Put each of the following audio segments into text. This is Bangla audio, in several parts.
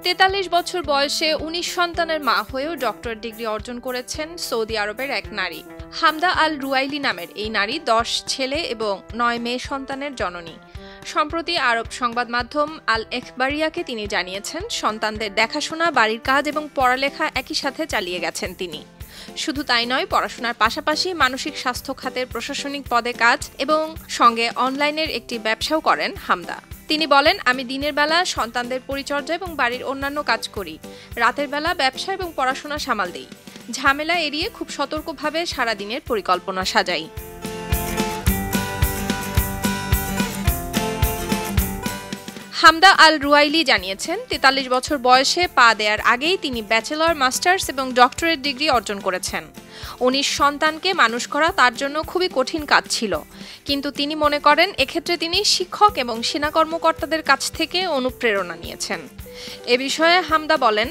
43 বছর বয়সে 19 সন্তানের মা হয়েও ডক্টরেট ডিগ্রি অর্জন করেছেন সৌদি আরবের এক নারী। হামদা আল রুয়াইলি নামের এই নারী 10 ছেলে এবং 9 মেয়ে সন্তানের জননী। সম্প্রতি আরব সংবাদ মাধ্যম আল এখবারিয়াকে তিনি জানিয়েছেন, সন্তানদের দেখাশোনা, বাড়ির কাজ এবং পড়ালেখা একই সাথে চালিয়ে গেছেন তিনি। শুধু তাই নয়, পড়াশোনার পাশাপাশি মানসিক স্বাস্থ্য খাতের প্রশাসনিক পদে কাজ এবং সঙ্গে অনলাইনের একটি ব্যবসাও করেন হামদা। তিনি বলেন, আমি দিনের বেলা সন্তানদের পরিচর্যা এবং বাড়ির অন্যান্য কাজ করি, রাতের বেলা ব্যবসা এবং পড়াশোনা সামাল দিই। ঝামেলা এড়িয়ে খুব সতর্কভাবে সারাদিনের পরিকল্পনা সাজাই। হামদা আল রুয়াইলি জানিয়েছেন, 43 বছর বয়সে পা দেওয়ার আগেই তিনি ব্যাচেলর, মাস্টার্স এবং ডক্টরেট ডিগ্রি অর্জন করেছেন। 19 সন্তানকে মানুষ করা তার জন্য খুবই কঠিন কাজ ছিল, কিন্তু তিনি মনে করেন এক্ষেত্রে তিনি শিক্ষক এবং সেনা কর্মকর্তাদের কাছ থেকে অনুপ্রেরণা নিয়েছেন। এ বিষয়ে হামদা বলেন,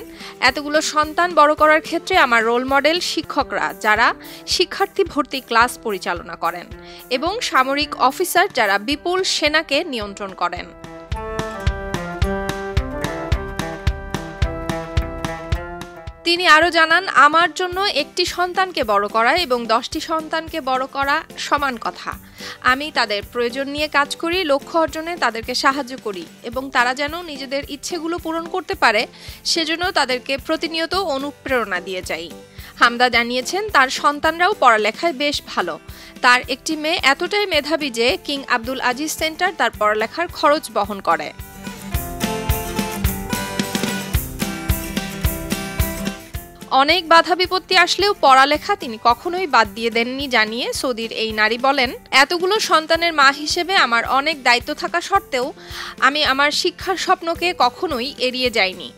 এতগুলো সন্তান বড় করার ক্ষেত্রে আমার রোল মডেল শিক্ষকরা, যারা শিক্ষার্থী ভর্তি ক্লাস পরিচালনা করেন, এবং সামরিক অফিসার যারা বিপুল সেনাকে নিয়ন্ত্রণ করেন। তিনি আরও জানান, আমার জন্য একটি সন্তানকে বড় করা এবং 10টি সন্তানকে বড় করা সমান কথা। আমি তাদের প্রয়োজন নিয়ে কাজ করি, লক্ষ্য অর্জনে তাদেরকে সাহায্য করি এবং তারা যেন নিজেদের ইচ্ছেগুলো পূরণ করতে পারে সেজন্য তাদেরকে প্রতিনিয়ত অনুপ্রেরণা দিয়ে যাই। হামদা জানিয়েছেন, তার সন্তানরাও পড়ালেখায় বেশ ভালো। তার একটি মেয়ে এতটাই মেধাবী যে কিং আব্দুল আজিজ সেন্টার তার পড়ালেখার খরচ বহন করে। অনেক বাধা বিপত্তি আসলেও পড়ালেখা তিনি কখনোই বাদ দিয়ে দেননি জানিয়ে সৌদির এই নারী বলেন, এতগুলো সন্তানের মা হিসেবে আমার অনেক দায়িত্ব থাকা সত্ত্বেও আমি আমার শিক্ষার স্বপ্নকে কখনোই এড়িয়ে যাইনি।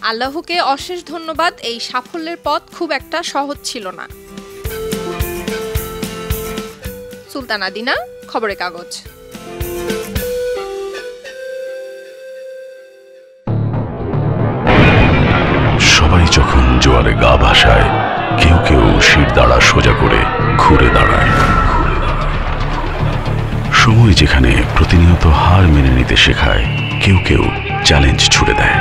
আল্লাহকে অশেষ ধন্যবাদ, এই সাফল্যের পথ খুব একটা সহজ ছিল না। সুলতানা দিনা, খবরের কাগজ। সবাই যখন জোয়ারে গা ভাসায়, কেউ কেউ শির দাঁড়া সোজা করে ঘুরে দাঁড়ায়। সময় যেখানে প্রতিনিয়ত হার মেনে নিতে শেখায়, কেউ কেউ চ্যালেঞ্জ ছুড়ে দেয়।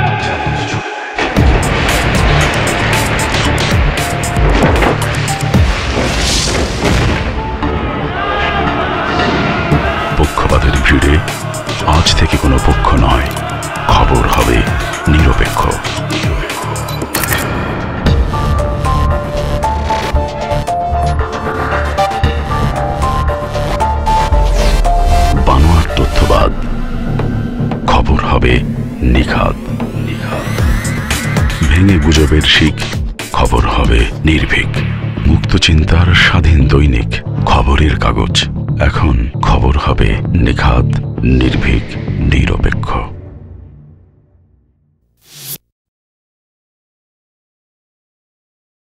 পক্ষপাতের ভিড়ে আজ থেকে কোনো পক্ষ নয়, খবর হবে নিরপেক্ষ। তথ্যবাদ, খবর হবে নিখাত। ভেঙে গুজবের শিক, খবর হবে নির্ভীক। মুক্ত চিন্তার স্বাধীন দৈনিক খবরের কাগজ। এখন খবর হবে নিখাত, নির্ভীক, নিরপেক্ষ।